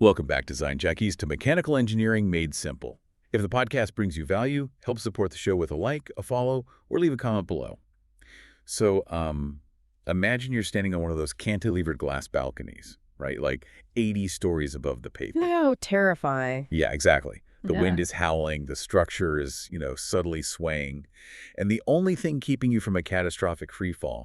Welcome back, Design Jackies, to Mechanical Engineering Made Simple. If the podcast brings you value, help support the show with a like, a follow, or leave a comment below. So, imagine you're standing on one of those cantilevered glass balconies, right? Like 80 stories above the pavement. Oh, terrifying. Yeah, exactly. The Yeah. wind is howling, the structure is, subtly swaying. And the only thing keeping you from a catastrophic freefall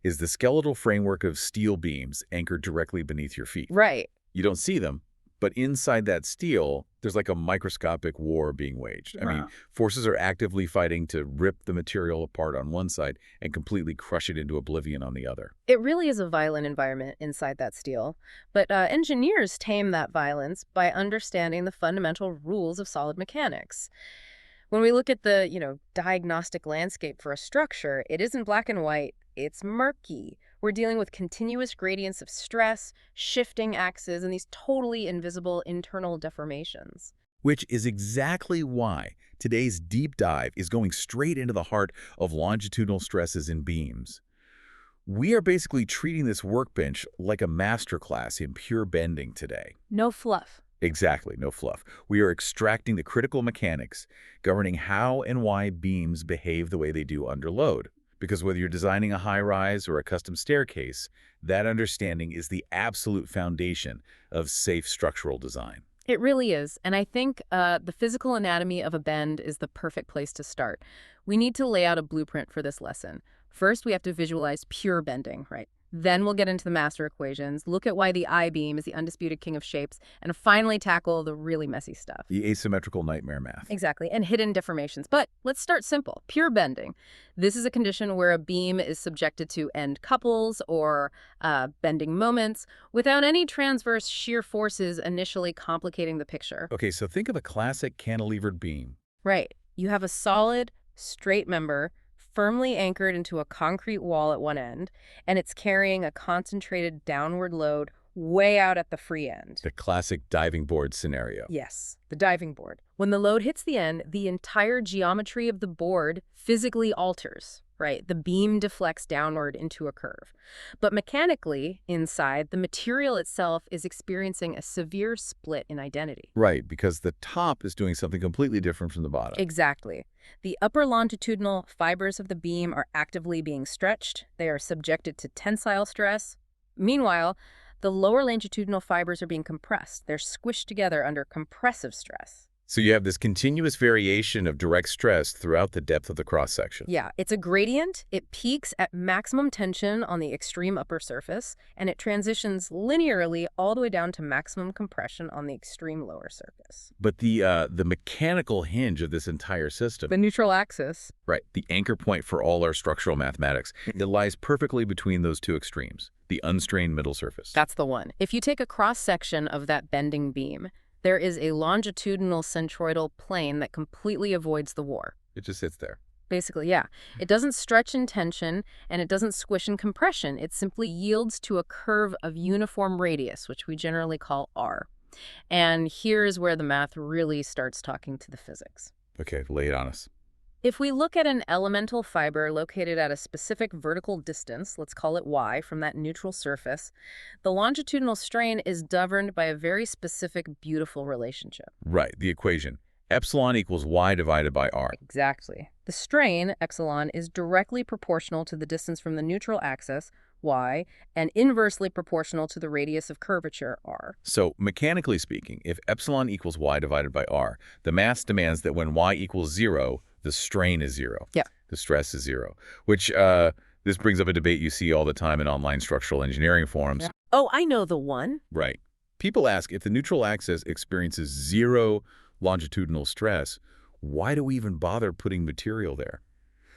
is the skeletal framework of steel beams anchored directly beneath your feet. Right. You don't see them, but inside that steel, there's like a microscopic war being waged. I mean, forces are actively fighting to rip the material apart on one side and completely crush it into oblivion on the other. It really is a violent environment inside that steel. But engineers tame that violence by understanding the fundamental rules of solid mechanics. When we look at the, diagnostic landscape for a structure, it isn't black and white, it's murky. We're dealing with continuous gradients of stress, shifting axes, and these totally invisible internal deformations. Which is exactly why today's deep dive is going straight into the heart of longitudinal stresses in beams. We are basically treating this workbench like a masterclass in pure bending today. No fluff. Exactly, no fluff. We are extracting the critical mechanics governing how and why beams behave the way they do under load. Because whether you're designing a high-rise or a custom staircase, that understanding is the absolute foundation of safe structural design. It really is. And I think the physical anatomy of a bend is the perfect place to start. We need to lay out a blueprint for this lesson. First, we have to visualize pure bending, right? Then we'll get into the master equations, look at why the I-beam is the undisputed king of shapes, and finally tackle the really messy stuff. The asymmetrical nightmare math. Exactly, and hidden deformations. But let's start simple. Pure bending. This is a condition where a beam is subjected to end couples or bending moments without any transverse shear forces initially complicating the picture. Okay, so think of a classic cantilevered beam. Right. You have a solid, straight member firmly anchored into a concrete wall at one end, and it's carrying a concentrated downward load way out at the free end. The classic diving board scenario. Yes, the diving board. When the load hits the end, the entire geometry of the board physically alters, right? The beam deflects downward into a curve. But mechanically, inside, the material itself is experiencing a severe split in identity. Right, because the top is doing something completely different from the bottom. Exactly. The upper longitudinal fibers of the beam are actively being stretched. They are subjected to tensile stress. Meanwhile, the lower longitudinal fibers are being compressed. They're squished together under compressive stress. So you have this continuous variation of direct stress throughout the depth of the cross-section. Yeah, it's a gradient. It peaks at maximum tension on the extreme upper surface, and it transitions linearly all the way down to maximum compression on the extreme lower surface. But the mechanical hinge of this entire system, The neutral axis. right, the anchor point for all our structural mathematics, it lies perfectly between those two extremes, the unstrained middle surface. That's the one. If you take a cross-section of that bending beam, there is a longitudinal centroidal plane that completely avoids the war. It just sits there. Basically, yeah. It doesn't stretch in tension, and it doesn't squish in compression. It simply yields to a curve of uniform radius, which we generally call R. And here's where the math really starts talking to the physics. Okay, lay it on us. If we look at an elemental fiber located at a specific vertical distance, let's call it y, from that neutral surface, the longitudinal strain is governed by a very specific, beautiful relationship. Right, the equation. Epsilon equals y divided by r. Exactly. The strain, epsilon, is directly proportional to the distance from the neutral axis, y, and inversely proportional to the radius of curvature, r. So, mechanically speaking, if epsilon equals y divided by r, the math demands that when y equals 0, the strain is 0. Yeah. The stress is 0, which this brings up a debate you see all the time in online structural engineering forums. Yeah. Oh, I know the one. Right. People ask, if the neutral axis experiences 0 longitudinal stress, why do we even bother putting material there?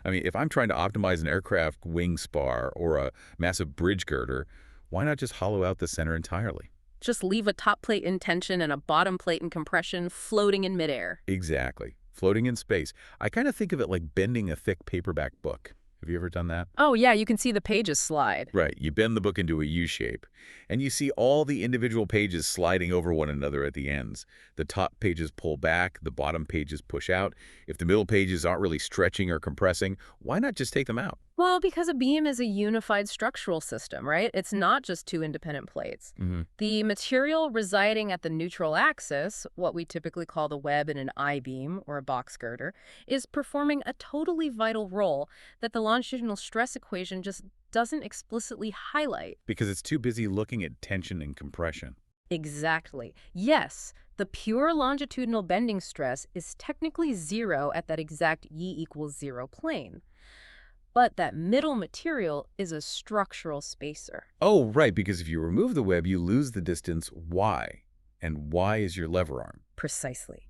I mean, if I'm trying to optimize an aircraft wing spar or a massive bridge girder, why not just hollow out the center entirely? Just leave a top plate in tension and a bottom plate in compression floating in midair. Exactly. Floating in space. I kind of think of it like bending a thick paperback book. Have you ever done that? Oh, yeah, you can see the pages slide. Right. You bend the book into a U shape, and you see all the individual pages sliding over one another at the ends. The top pages pull back, the bottom pages push out. If the middle pages aren't really stretching or compressing, why not just take them out? Well, because a beam is a unified structural system, right? It's not just two independent plates. Hmm. The material residing at the neutral axis, what we typically call the web in an I-beam or a box girder, is performing a totally vital role that the longitudinal stress equation just doesn't explicitly highlight. Because it's too busy looking at tension and compression. Exactly. Yes, the pure longitudinal bending stress is technically zero at that exact y=0 plane. But that middle material is a structural spacer. Oh, right, because if you remove the web, you lose the distance y, and y is your lever arm. Precisely.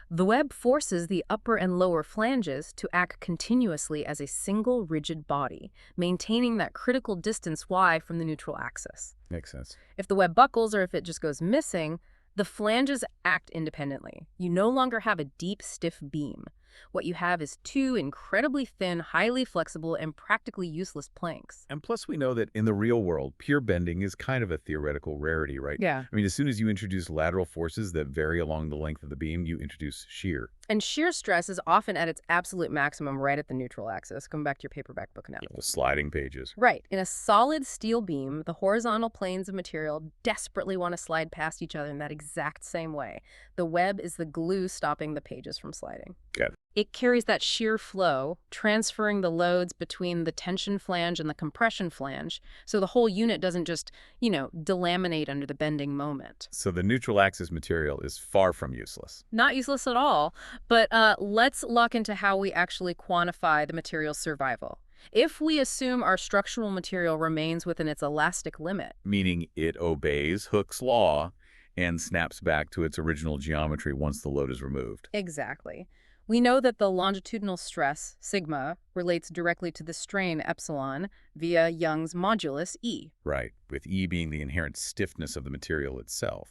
The web forces the upper and lower flanges to act continuously as a single rigid body, maintaining that critical distance y from the neutral axis. Makes sense. If the web buckles or if it just goes missing, the flanges act independently. You no longer have a deep, stiff beam. What you have is two incredibly thin, highly flexible, and practically useless planks. And plus, we know that in the real world, pure bending is kind of a theoretical rarity, right? Yeah. I mean, as soon as you introduce lateral forces that vary along the length of the beam, you introduce shear. And shear stress is often at its absolute maximum right at the neutral axis. Come back to your paperback book analogy. The sliding pages. Right. In a solid steel beam, the horizontal planes of material desperately want to slide past each other in that exact same way. The web is the glue stopping the pages from sliding. Got it. It carries that shear flow, transferring the loads between the tension flange and the compression flange, so the whole unit doesn't just, delaminate under the bending moment. So the neutral axis material is far from useless. Not useless at all, but let's look into how we actually quantify the material's survival. If we assume our structural material remains within its elastic limit, Meaning it obeys Hooke's law and snaps back to its original geometry once the load is removed. exactly. We know that the longitudinal stress, sigma, relates directly to the strain, epsilon, via Young's modulus, E. Right, with E being the inherent stiffness of the material itself.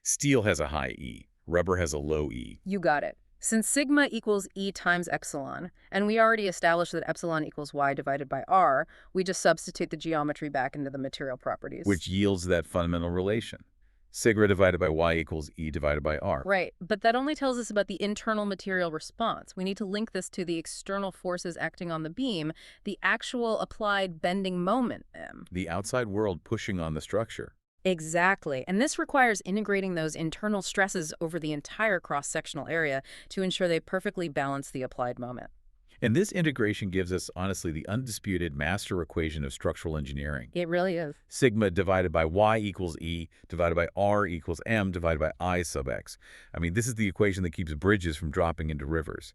Steel has a high E. Rubber has a low E. You got it. Since sigma equals E times epsilon, and we already established that epsilon equals y divided by r, we just substitute the geometry back into the material properties. Which yields that fundamental relation. Sigma divided by y equals E divided by r. Right, but that only tells us about the internal material response. We need to link this to the external forces acting on the beam, the actual applied bending moment, M. The outside world pushing on the structure. Exactly, and this requires integrating those internal stresses over the entire cross-sectional area to ensure they perfectly balance the applied moment. And this integration gives us, honestly, the undisputed master equation of structural engineering. It really is. Sigma divided by y equals E divided by r equals m divided by I sub x. I mean, this is the equation that keeps bridges from dropping into rivers.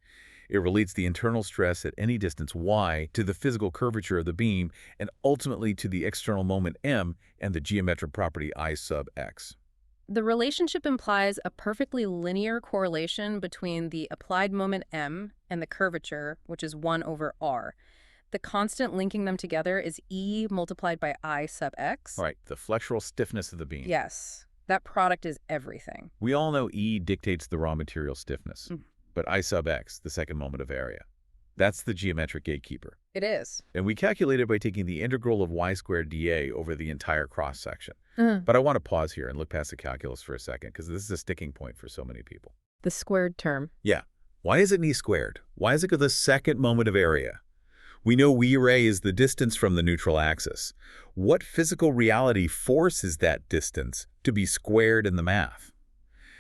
It relates the internal stress at any distance y to the physical curvature of the beam and ultimately to the external moment m and the geometric property I sub x. The relationship implies a perfectly linear correlation between the applied moment m and the curvature, which is 1 over r. The constant linking them together is E multiplied by I sub x. All right, the flexural stiffness of the beam. Yes, that product is everything. We all know E dictates the raw material stiffness, Mm. but I sub x, the second moment of area. That's the geometric gatekeeper. It is. And we calculate it by taking the integral of y squared dA over the entire cross-section. Uh, But I want to pause here and look past the calculus for a second, because this is a sticking point for so many people. the squared term. Yeah. Why is it E squared? Why is it the second moment of area? We know V ray is the distance from the neutral axis. What physical reality forces that distance to be squared in the math?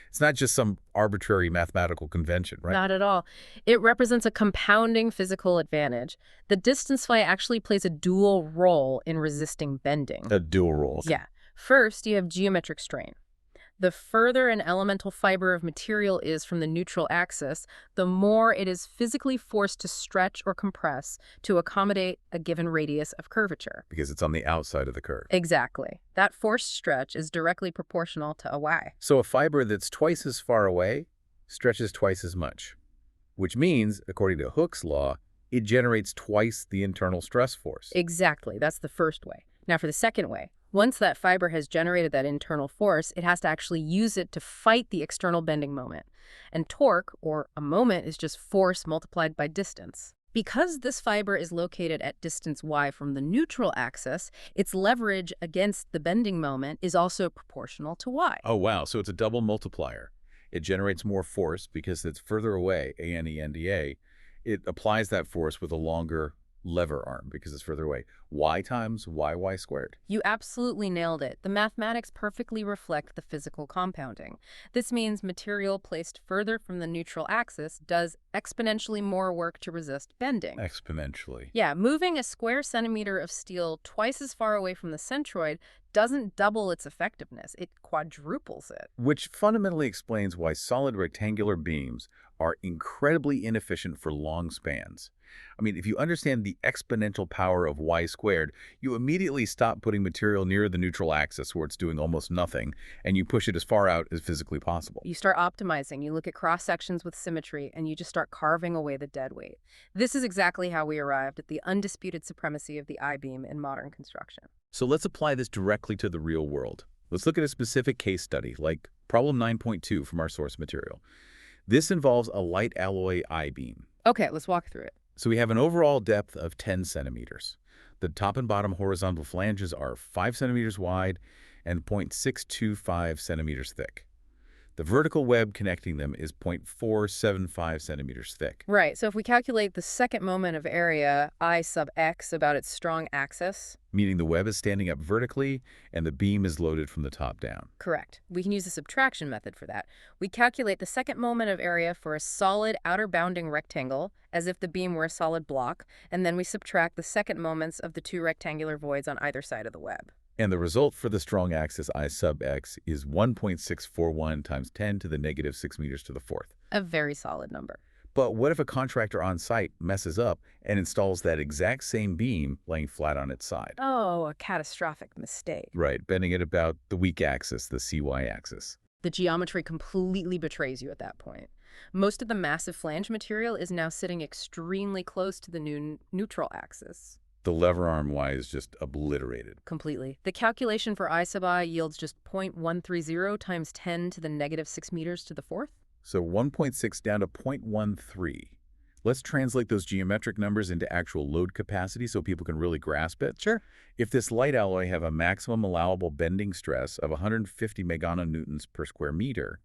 It's not just some arbitrary mathematical convention, right? Not at all. It represents a compounding physical advantage. The distance phi actually plays a dual role in resisting bending. A dual role. Yeah. First, you have geometric strain. The further an elemental fiber of material is from the neutral axis, the more it is physically forced to stretch or compress to accommodate a given radius of curvature. Because it's on the outside of the curve. Exactly. That forced stretch is directly proportional to a y. So a fiber that's twice as far away stretches twice as much, which means, according to Hooke's law, it generates twice the internal stress force. Exactly. That's the first way. Now for the second way. Once that fiber has generated that internal force, it has to actually use it to fight the external bending moment. And torque, or a moment, is just force multiplied by distance. Because this fiber is located at distance y from the neutral axis, its leverage against the bending moment is also proportional to y. Oh, wow. So it's a double multiplier. It generates more force because it's further away, ANENDA. It applies that force with a longer lever arm because it's further away. Y times y squared. You absolutely nailed it. The mathematics perfectly reflect the physical compounding. This means material placed further from the neutral axis does exponentially more work to resist bending. Exponentially. Yeah, moving a square centimeter of steel twice as far away from the centroid doesn't double its effectiveness, it quadruples it. Which fundamentally explains why solid rectangular beams are incredibly inefficient for long spans. I mean, if you understand the exponential power of y squared, you immediately stop putting material near the neutral axis where it's doing almost nothing, and you push it as far out as physically possible. You start optimizing, you look at cross-sections with symmetry, and you just start carving away the dead weight. This is exactly how we arrived at the undisputed supremacy of the I-beam in modern construction. So let's apply this directly to the real world. Let's look at a specific case study, like problem 9.2 from our source material. This involves a light alloy I-beam. Okay, let's walk through it. So we have an overall depth of 10 centimeters. The top and bottom horizontal flanges are 5 centimeters wide and 0.625 centimeters thick. The vertical web connecting them is 0.475 centimeters thick. Right, so if we calculate the second moment of area, I sub x, about its strong axis. Meaning the web is standing up vertically and the beam is loaded from the top down. Correct. We can use the subtraction method for that. We calculate the second moment of area for a solid outer bounding rectangle, as if the beam were a solid block, and then we subtract the second moments of the two rectangular voids on either side of the web. And the result for the strong axis I sub x is 1.641 times 10 to the negative 6 meters to the fourth. A very solid number. But what if a contractor on site messes up and installs that exact same beam laying flat on its side? Oh, a catastrophic mistake. Right, bending it about the weak axis, the CY axis. The geometry completely betrays you at that point. Most of the massive flange material is now sitting extremely close to the new neutral axis. The lever arm Y is just obliterated. Completely. The calculation for I sub I yields just 0.130 times 10 to the negative 6 meters to the fourth. So 1.6 down to 0.13. Let's translate those geometric numbers into actual load capacity so people can really grasp it. Sure. If this light alloy have a maximum allowable bending stress of 150 meganewtons per square meter,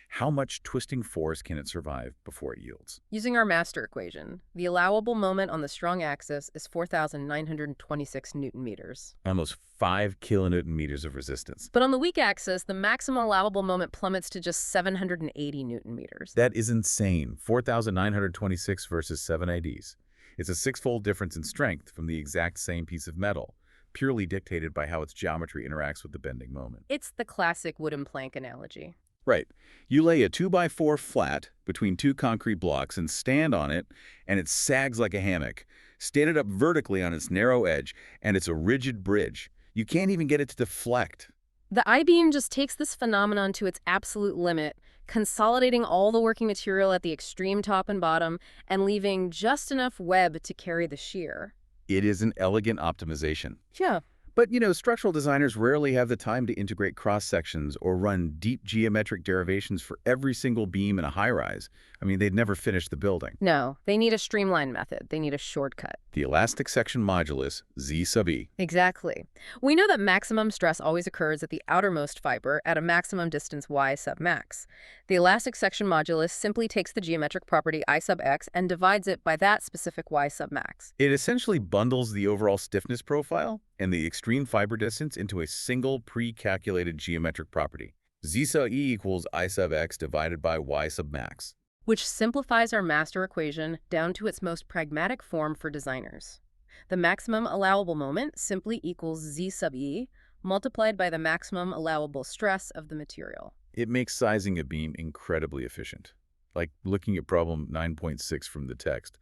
how much twisting force can it survive before it yields? Using our master equation, the allowable moment on the strong axis is 4,926 newton meters. Almost 5 kilonewton meters of resistance. But on the weak axis, the maximum allowable moment plummets to just 780 newton meters. That is insane. 4,926 versus 780s. It's a six-fold difference in strength from the exact same piece of metal, purely dictated by how its geometry interacts with the bending moment. It's the classic wooden plank analogy. Right. You lay a 2x4 flat between two concrete blocks and stand on it, and it sags like a hammock. Stand it up vertically on its narrow edge, and it's a rigid bridge. You can't even get it to deflect. The I-beam just takes this phenomenon to its absolute limit, consolidating all the working material at the extreme top and bottom and leaving just enough web to carry the shear. It is an elegant optimization. Yeah. But, structural designers rarely have the time to integrate cross-sections or run deep geometric derivations for every single beam in a high-rise. I mean, they'd never finish the building. No, they need a streamlined method. They need a shortcut. The elastic section modulus, Z sub E. Exactly. We know that maximum stress always occurs at the outermost fiber at a maximum distance y sub max. The elastic section modulus simply takes the geometric property I sub x and divides it by that specific y sub max. It essentially bundles the overall stiffness profile and the extreme fiber distance into a single pre-calculated geometric property. Z sub E equals I sub x divided by y sub max. Which simplifies our master equation down to its most pragmatic form for designers. The maximum allowable moment simply equals Z sub E multiplied by the maximum allowable stress of the material. It makes sizing a beam incredibly efficient. Like looking at problem 9.6 from the text.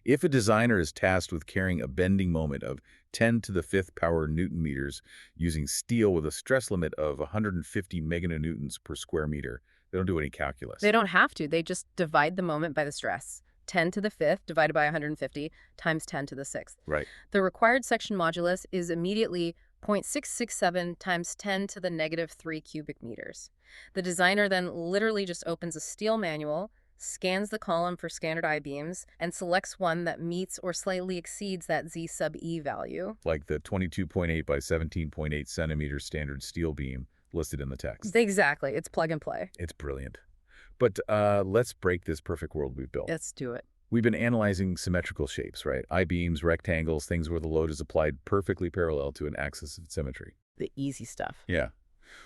If a designer is tasked with carrying a bending moment of 10 to the fifth power newton meters using steel with a stress limit of 150 meganewtons per square meter, they don't do any calculus. They don't have to. They just divide the moment by the stress. 10 to the fifth divided by 150 times 10 to the sixth. Right. The required section modulus is immediately 0.667 times 10 to the negative 3 cubic meters. The designer then literally just opens a steel manual, scans the column for standard I-beams, and selects one that meets or slightly exceeds that Z sub E value. Like the 22.8 by 17.8 centimeter standard steel beam listed in the text. Exactly. It's plug and play. It's brilliant. But let's break this perfect world we've built. Let's do it. We've been analyzing symmetrical shapes, right? I-beams, rectangles, things where the load is applied perfectly parallel to an axis of symmetry. The easy stuff. Yeah.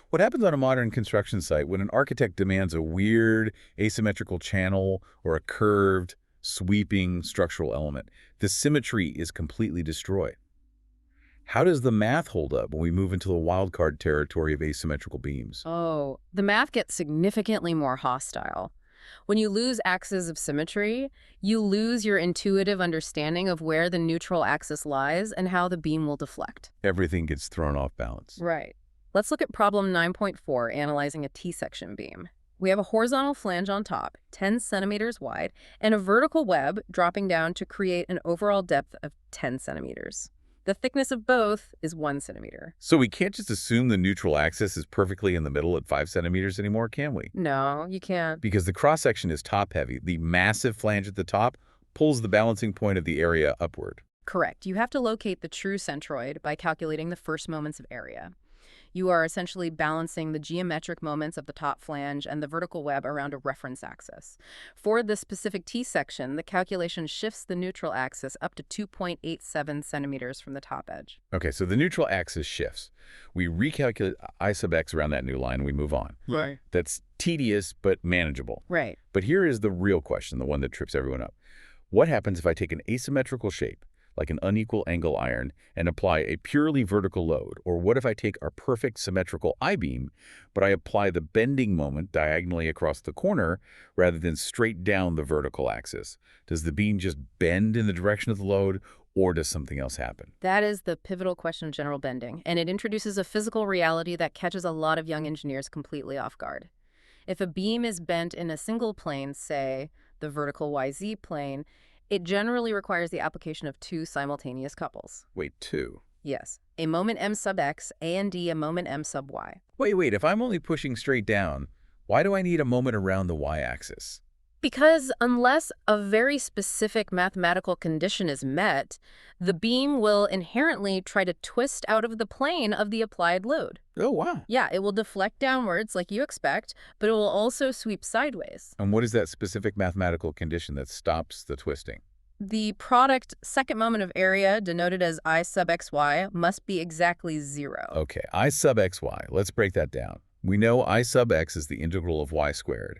What happens on a modern construction site when an architect demands a weird, asymmetrical channel or a curved, sweeping structural element? The symmetry is completely destroyed. How does the math hold up when we move into the wildcard territory of asymmetrical beams? Oh, the math gets significantly more hostile. When you lose axes of symmetry, you lose your intuitive understanding of where the neutral axis lies and how the beam will deflect. Everything gets thrown off balance. Right. Let's look at problem 9.4, analyzing a T-section beam. We have a horizontal flange on top, 10 centimeters wide, and a vertical web dropping down to create an overall depth of 10 centimeters. The thickness of both is 1 centimeter. So we can't just assume the neutral axis is perfectly in the middle at 5 centimeters anymore, can we? No, you can't. Because the cross-section is top-heavy. The massive flange at the top pulls the balancing point of the area upward. Correct. You have to locate the true centroid by calculating the first moments of area. You are essentially balancing the geometric moments of the top flange and the vertical web around a reference axis. For this specific T-section, the calculation shifts the neutral axis up to 2.87 centimeters from the top edge. Okay, so the neutral axis shifts. We recalculate I sub x around that new line and we move on. Right. That's tedious but manageable. Right. But here is the real question, the one that trips everyone up. What happens if I take an asymmetrical shape, like an unequal angle iron, and apply a purely vertical load? Or what if I take our perfect symmetrical I-beam, but I apply the bending moment diagonally across the corner rather than straight down the vertical axis? Does the beam just bend in the direction of the load, or does something else happen? That is the pivotal question of general bending, and it introduces a physical reality that catches a lot of young engineers completely off guard. If a beam is bent in a single plane, say the vertical YZ plane, it generally requires the application of two simultaneous couples. Wait, two? Yes. A moment m sub x, and a moment m sub y. Wait, if I'm only pushing straight down, why do I need a moment around the y-axis? Because unless a very specific mathematical condition is met, the beam will inherently try to twist out of the plane of the applied load. Oh, wow. Yeah, it will deflect downwards like you expect, but it will also sweep sideways. And what is that specific mathematical condition that stops the twisting? The product second moment of area, denoted as I sub xy, must be exactly 0. Okay, I sub xy. Let's break that down. We know I sub x is the integral of y squared.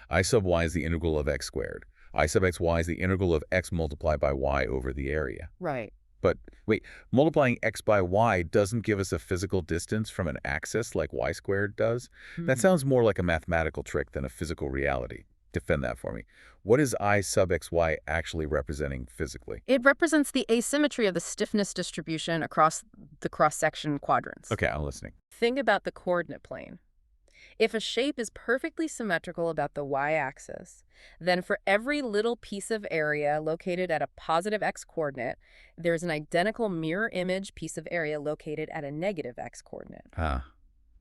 I sub y is the integral of x squared. I sub xy is the integral of x multiplied by y over the area. Right. But wait, multiplying x by y doesn't give us a physical distance from an axis like y squared does? That sounds more like a mathematical trick than a physical reality. Defend that for me. What is I sub xy actually representing physically? It represents the asymmetry of the stiffness distribution across the cross-section quadrants. Okay, I'm listening. Think about the coordinate plane. If a shape is perfectly symmetrical about the y-axis, then for every little piece of area located at a positive x-coordinate, there's an identical mirror image piece of area located at a negative x-coordinate. Ah,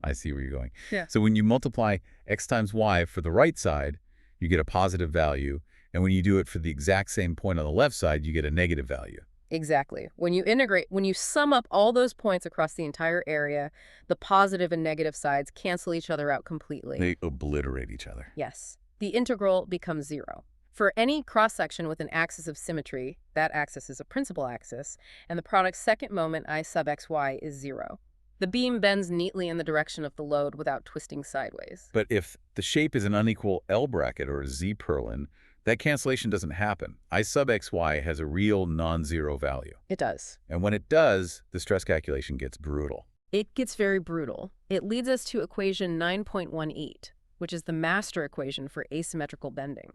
I see where you're going. Yeah. So when you multiply x times y for the right side, you get a positive value, and when you do it for the exact same point on the left side, you get a negative value. Exactly. When you sum up all those points across the entire area, the positive and negative sides cancel each other out completely. They obliterate each other. Yes. The integral becomes 0. For any cross-section with an axis of symmetry, that axis is a principal axis, and the product's second moment I sub xy is 0. The beam bends neatly in the direction of the load without twisting sideways. But if the shape is an unequal L bracket or a Z-purlin, that cancellation doesn't happen. I sub xy has a real non-zero value. It does. And when it does, the stress calculation gets brutal. It gets very brutal. It leads us to equation 9.18, which is the master equation for asymmetrical bending.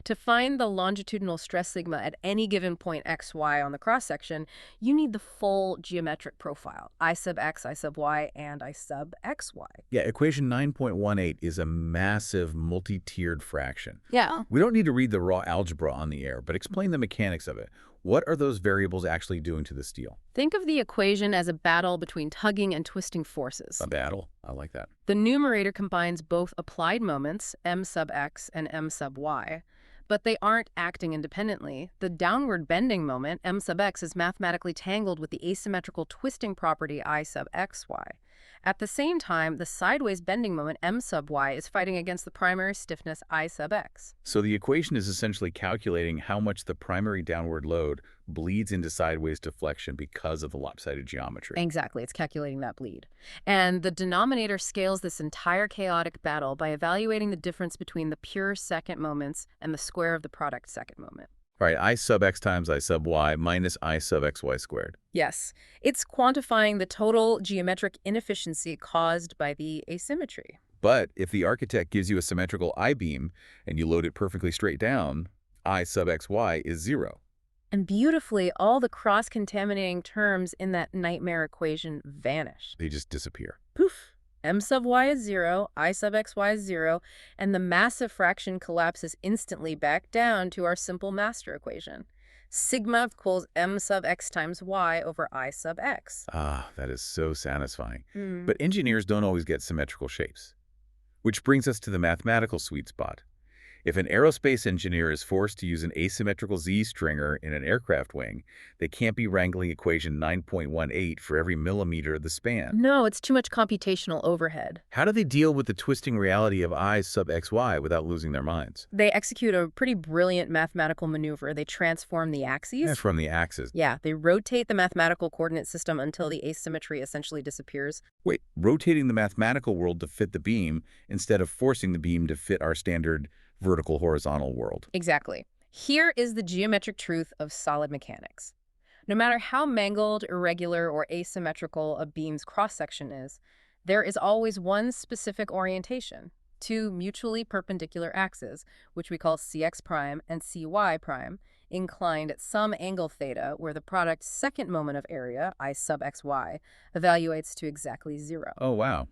To find the longitudinal stress sigma at any given point xy on the cross-section, you need the full geometric profile, I sub x, I sub y, and I sub xy. Yeah, equation 9.18 is a massive multi-tiered fraction. Yeah. We don't need to read the raw algebra on the air, but explain the mechanics of it. What are those variables actually doing to the steel? Think of the equation as a battle between tugging and twisting forces. A battle? I like that. The numerator combines both applied moments, m sub x and m sub y, but they aren't acting independently. The downward bending moment, m sub x, is mathematically tangled with the asymmetrical twisting property I sub xy. At the same time, the sideways bending moment m sub y is fighting against the primary stiffness I sub x. So the equation is essentially calculating how much the primary downward load bleeds into sideways deflection because of the lopsided geometry. Exactly, it's calculating that bleed. And the denominator scales this entire chaotic battle by evaluating the difference between the pure second moments and the square of the product second moment. All right, I sub x times I sub y minus I sub xy squared. Yes, it's quantifying the total geometric inefficiency caused by the asymmetry. But if the architect gives you a symmetrical I-beam and you load it perfectly straight down, I sub xy is 0. And beautifully, all the cross-contaminating terms in that nightmare equation vanish. They just disappear. Poof! M sub y is 0, I sub xy is 0, and the massive fraction collapses instantly back down to our simple master equation. Sigma equals m sub x times y over I sub x. Ah, that is so satisfying. Mm. But engineers don't always get symmetrical shapes. Which brings us to the mathematical sweet spot. If an aerospace engineer is forced to use an asymmetrical Z-stringer in an aircraft wing, they can't be wrangling equation 9.18 for every millimeter of the span. No, it's too much computational overhead. How do they deal with the twisting reality of I sub xy without losing their minds? They execute a pretty brilliant mathematical maneuver. They transform the axes. From the axis. Yeah, they rotate the mathematical coordinate system until the asymmetry essentially disappears. Wait, rotating the mathematical world to fit the beam instead of forcing the beam to fit our standard vertical-horizontal world. Exactly. Here is the geometric truth of solid mechanics. No matter how mangled, irregular, or asymmetrical a beam's cross-section is, there is always one specific orientation, two mutually perpendicular axes, which we call Cx prime and Cy prime, inclined at some angle theta where the product's second moment of area, I sub xy, evaluates to exactly 0. Oh, wow.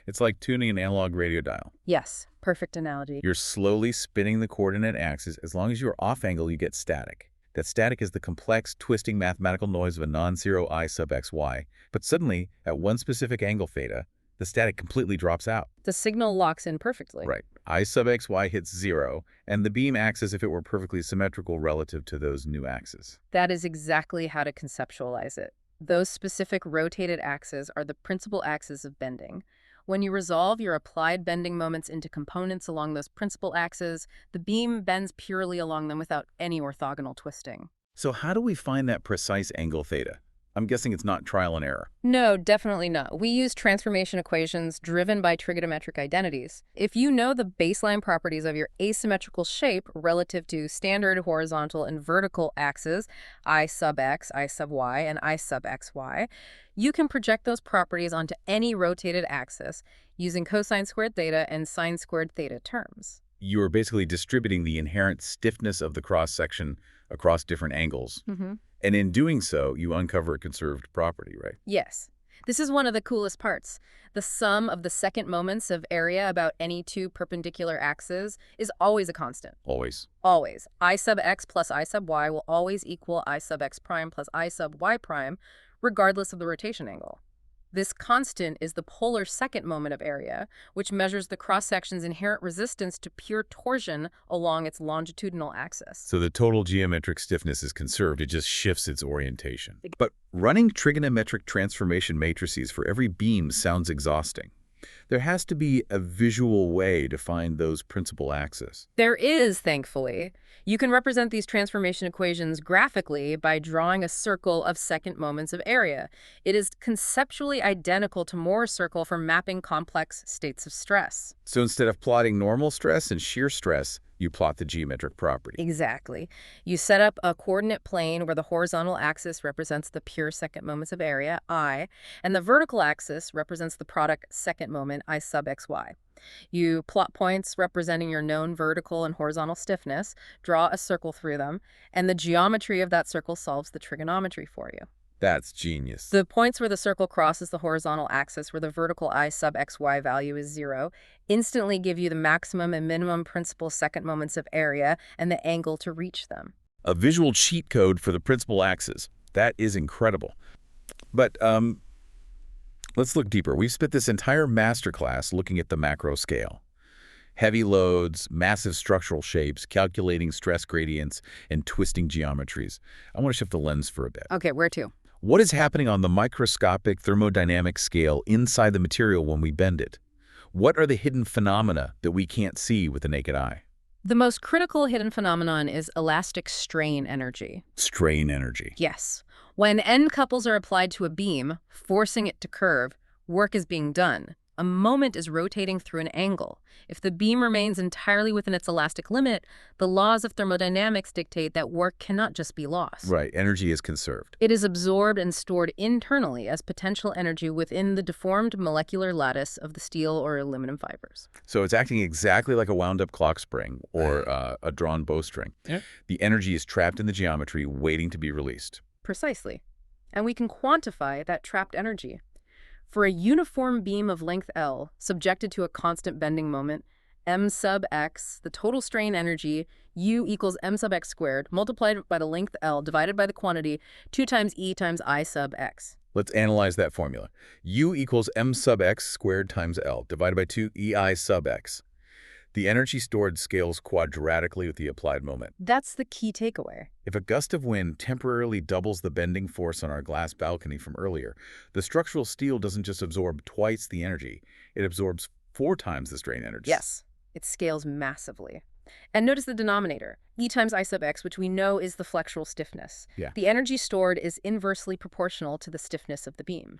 It's like tuning an analog radio dial. Yes, perfect analogy. You're slowly spinning the coordinate axis. As long as you're off angle, you get static. That static is the complex, twisting mathematical noise of a non-zero I sub xy. But suddenly, at one specific angle theta, the static completely drops out. The signal locks in perfectly. Right. I sub xy hits 0, and the beam acts as if it were perfectly symmetrical relative to those new axes. That is exactly how to conceptualize it. Those specific rotated axes are the principal axes of bending. When you resolve your applied bending moments into components along those principal axes, the beam bends purely along them without any orthogonal twisting. So how do we find that precise angle theta? I'm guessing it's not trial and error. No, definitely not. We use transformation equations driven by trigonometric identities. If you know the baseline properties of your asymmetrical shape relative to standard horizontal and vertical axes, I sub x, I sub y, and I sub xy, you can project those properties onto any rotated axis using cosine squared theta and sine squared theta terms. You are basically distributing the inherent stiffness of the cross-section across different angles. And in doing so, you uncover a conserved property, right? Yes. This is one of the coolest parts. The sum of the second moments of area about any two perpendicular axes is always a constant. Always. Always. I sub x plus I sub y will always equal I sub x prime plus I sub y prime, regardless of the rotation angle. This constant is the polar second moment of area, which measures the cross-section's inherent resistance to pure torsion along its longitudinal axis. So the total geometric stiffness is conserved, it just shifts its orientation. But running trigonometric transformation matrices for every beam sounds exhausting. There has to be a visual way to find those principal axes. There is, thankfully. You can represent these transformation equations graphically by drawing a circle of second moments of area. It is conceptually identical to Moore's circle for mapping complex states of stress. So instead of plotting normal stress and shear stress, you plot the geometric property. Exactly. You set up a coordinate plane where the horizontal axis represents the pure second moments of area, I, and the vertical axis represents the product second moment, I sub xy. You plot points representing your known vertical and horizontal stiffness, draw a circle through them, and the geometry of that circle solves the trigonometry for you. That's genius. The points where the circle crosses the horizontal axis where the vertical I sub xy value is 0 instantly give you the maximum and minimum principal second moments of area and the angle to reach them. A visual cheat code for the principal axis. That is incredible. But let's look deeper. We've spent this entire masterclass looking at the macro scale. Heavy loads, massive structural shapes, calculating stress gradients, and twisting geometries. I want to shift the lens for a bit. Okay, where to? What is happening on the microscopic thermodynamic scale inside the material when we bend it? What are the hidden phenomena that we can't see with the naked eye? The most critical hidden phenomenon is elastic strain energy. Strain energy. Yes. When end couples are applied to a beam, forcing it to curve, work is being done. A moment is rotating through an angle. If the beam remains entirely within its elastic limit, the laws of thermodynamics dictate that work cannot just be lost. Right, energy is conserved. It is absorbed and stored internally as potential energy within the deformed molecular lattice of the steel or aluminum fibers. So it's acting exactly like a wound-up clock spring or a drawn bowstring. Yeah. The energy is trapped in the geometry, waiting to be released. Precisely. And we can quantify that trapped energy. For a uniform beam of length L, subjected to a constant bending moment, m sub x, the total strain energy, U equals m sub x squared, multiplied by the length L, divided by the quantity, 2 times E times I sub x. Let's analyze that formula. U equals m sub x squared times L, divided by 2 EI sub x. The energy stored scales quadratically with the applied moment. That's the key takeaway. If a gust of wind temporarily doubles the bending force on our glass balcony from earlier, the structural steel doesn't just absorb twice the energy, it absorbs 4 times the strain energy. Yes, it scales massively. And notice the denominator, E times I sub x, which we know is the flexural stiffness. Yeah. The energy stored is inversely proportional to the stiffness of the beam.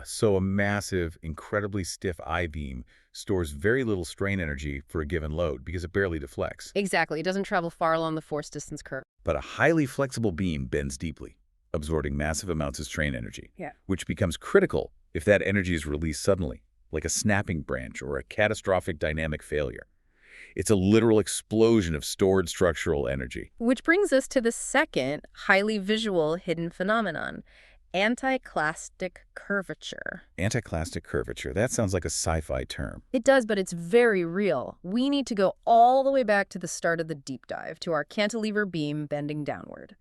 So a massive, incredibly stiff I-beam stores very little strain energy for a given load because it barely deflects. Exactly. It doesn't travel far along the force distance curve. But a highly flexible beam bends deeply, absorbing massive amounts of strain energy, Yeah. which becomes critical if that energy is released suddenly, like a snapping branch or a catastrophic dynamic failure. It's a literal explosion of stored structural energy. Which brings us to the second highly visual hidden phenomenon, anticlastic curvature. Anticlastic curvature, that sounds like a sci-fi term. It does, but it's very real. We need to go all the way back to the start of the deep dive, to our cantilever beam bending downward.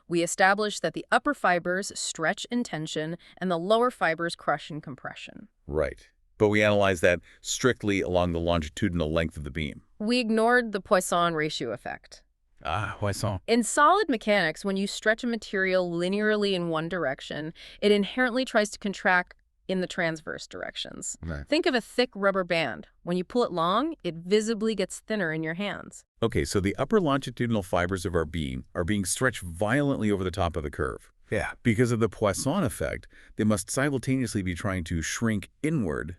We established that the upper fibers stretch in tension and the lower fibers crush in compression. Right. But we analyzed that strictly along the longitudinal length of the beam. We ignored the Poisson ratio effect. Poisson. In solid mechanics, when you stretch a material linearly in one direction, it inherently tries to contract in the transverse directions. Right. Think of a thick rubber band. When you pull it long, it visibly gets thinner in your hands. Okay, so the upper longitudinal fibers of our beam are being stretched violently over the top of the curve. Yeah. Because of the Poisson effect, they must simultaneously be trying to shrink inward,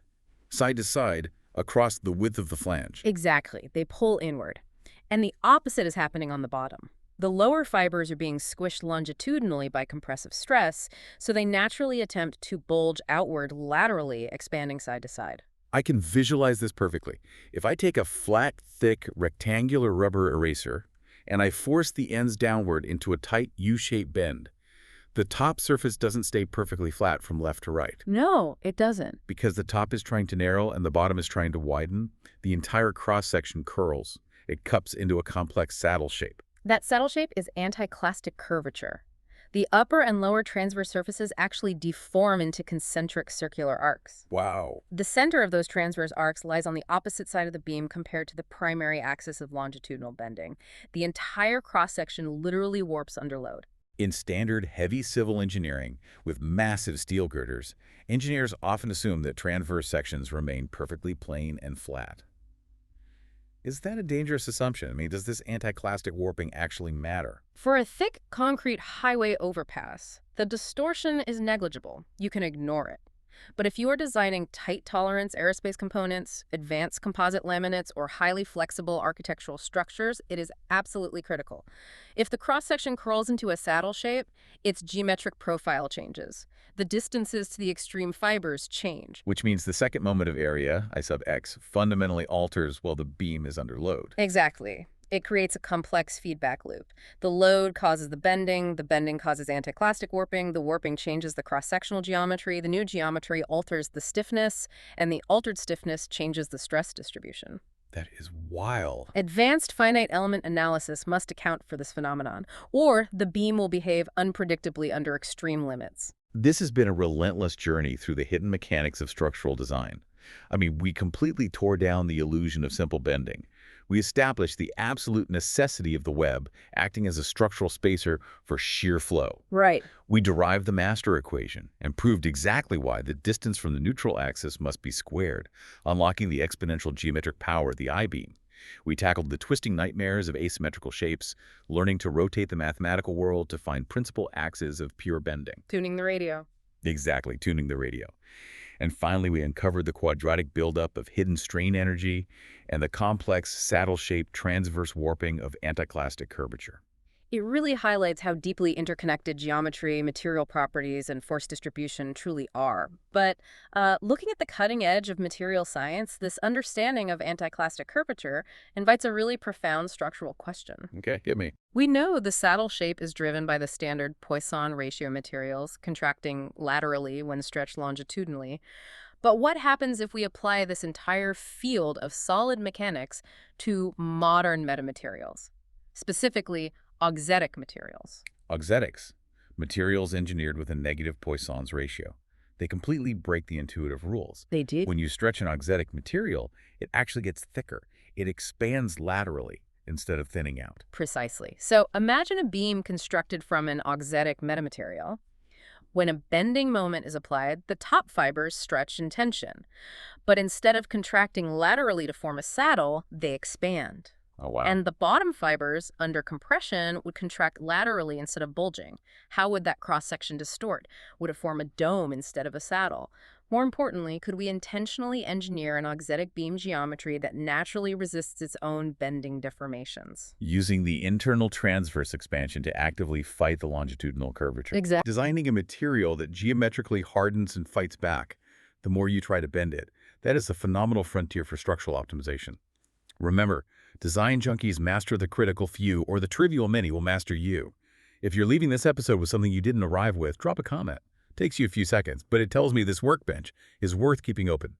side to side, across the width of the flange. Exactly. They pull inward. And the opposite is happening on the bottom. The lower fibers are being squished longitudinally by compressive stress, so they naturally attempt to bulge outward laterally, expanding side to side. I can visualize this perfectly. If I take a flat, thick, rectangular rubber eraser and I force the ends downward into a tight U-shaped bend, the top surface doesn't stay perfectly flat from left to right. No, it doesn't. Because the top is trying to narrow and the bottom is trying to widen, the entire cross-section curls. It cups into a complex saddle shape. That saddle shape is anticlastic curvature. The upper and lower transverse surfaces actually deform into concentric circular arcs. Wow. The center of those transverse arcs lies on the opposite side of the beam compared to the primary axis of longitudinal bending. The entire cross-section literally warps under load. In standard heavy civil engineering with massive steel girders, engineers often assume that transverse sections remain perfectly plain and flat. Is that a dangerous assumption? I mean, does this anticlastic warping actually matter? For a thick concrete highway overpass, the distortion is negligible. You can ignore it. But if you are designing tight tolerance aerospace components, advanced composite laminates, or highly flexible architectural structures, it is absolutely critical. If the cross-section curls into a saddle shape, its geometric profile changes. The distances to the extreme fibers change. Which means the second moment of area, I sub x, fundamentally alters while the beam is under load. Exactly. It creates a complex feedback loop. The load causes the bending causes anticlastic warping, the warping changes the cross-sectional geometry, the new geometry alters the stiffness, and the altered stiffness changes the stress distribution. That is wild. Advanced finite element analysis must account for this phenomenon, or the beam will behave unpredictably under extreme limits. This has been a relentless journey through the hidden mechanics of structural design. I mean, we completely tore down the illusion of simple bending. We established the absolute necessity of the web, acting as a structural spacer for shear flow. Right. We derived the master equation and proved exactly why the distance from the neutral axis must be squared, unlocking the exponential geometric power of the I-beam. We tackled the twisting nightmares of asymmetrical shapes, learning to rotate the mathematical world to find principal axes of pure bending. Tuning the radio. Exactly, tuning the radio. And finally, we uncovered the quadratic buildup of hidden strain energy and the complex saddle-shaped transverse warping of anticlastic curvature. It really highlights how deeply interconnected geometry, material properties, and force distribution truly are. But looking at the cutting edge of material science, this understanding of anticlastic curvature invites a really profound structural question. Okay, hit me. We know the saddle shape is driven by the standard Poisson ratio materials, contracting laterally when stretched longitudinally. But what happens if we apply this entire field of solid mechanics to modern metamaterials, specifically auxetic materials? Auxetics, materials engineered with a negative Poisson's ratio. They completely break the intuitive rules. They do. When you stretch an auxetic material, it actually gets thicker. It expands laterally instead of thinning out. Precisely. So imagine a beam constructed from an auxetic metamaterial. When a bending moment is applied, the top fibers stretch in tension. But instead of contracting laterally to form a saddle, they expand. Oh, wow. And the bottom fibers, under compression, would contract laterally instead of bulging. How would that cross-section distort? Would it form a dome instead of a saddle? More importantly, could we intentionally engineer an auxetic beam geometry that naturally resists its own bending deformations? Using the internal transverse expansion to actively fight the longitudinal curvature. Exactly. Designing a material that geometrically hardens and fights back the more you try to bend it. That is a phenomenal frontier for structural optimization. Remember, design junkies master the critical few, or the trivial many will master you. If you're leaving this episode with something you didn't arrive with, drop a comment. Takes you a few seconds, but it tells me this workbench is worth keeping open.